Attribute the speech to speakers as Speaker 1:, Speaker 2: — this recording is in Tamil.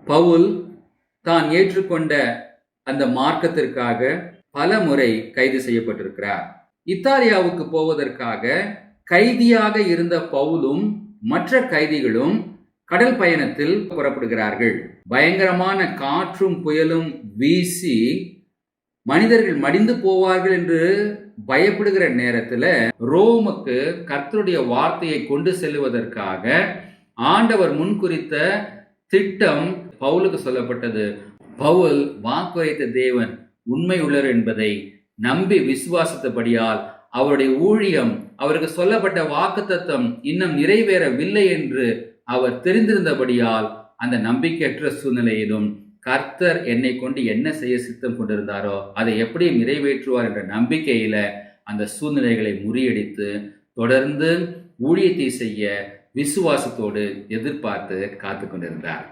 Speaker 1: பவுல் தான் ஏற்றுக்கொண்ட அந்த மார்க்கத்திற்காக பல முறை கைது செய்யப்பட்டிருக்கிறார். இத்தாலியாவுக்கு போவதற்காக கைதியாக இருந்த பவுலும் மற்ற கைதிகளும் கடல் பயணத்தில் புறப்படுகிறார்கள். பயங்கரமான காற்றும் புயலும் வீசி மனிதர்கள் மடிந்து போவார்கள் என்று பயப்படுகிற நேரத்தில் ரோமுக்கு கர்த்தருடைய வார்த்தையை கொண்டு செல்வதற்காக ஆண்டவர் முன்குறித்த திட்டம் பவுலுக்கு சொல்லப்பட்டது. பவுல் வாக்குரைத்த தேவன் உண்மை உள்ளவர் என்பதை நம்பி விசுவாசித்தபடியால் அவருடைய ஊழியம், அவருக்கு சொல்லப்பட்ட வாக்குத்தத்தம் இன்னும் நிறைவேறவில்லை என்று அவர் தெரிந்திருந்தபடியால் அந்த நம்பிக்கையற்ற சூழ்நிலையிலும் கர்த்தர் என்னை கொண்டு என்ன செய்ய சித்தம் கொண்டிருந்தாரோ அதை எப்படி நிறைவேற்றுவார் என்ற நம்பிக்கையில அந்த சூழ்நிலைகளை முறியடித்து தொடர்ந்து ஊழியத்தை செய்ய விசுவாசத்தோடு எதிர்பார்த்து காத்து கொண்டிருந்தார்.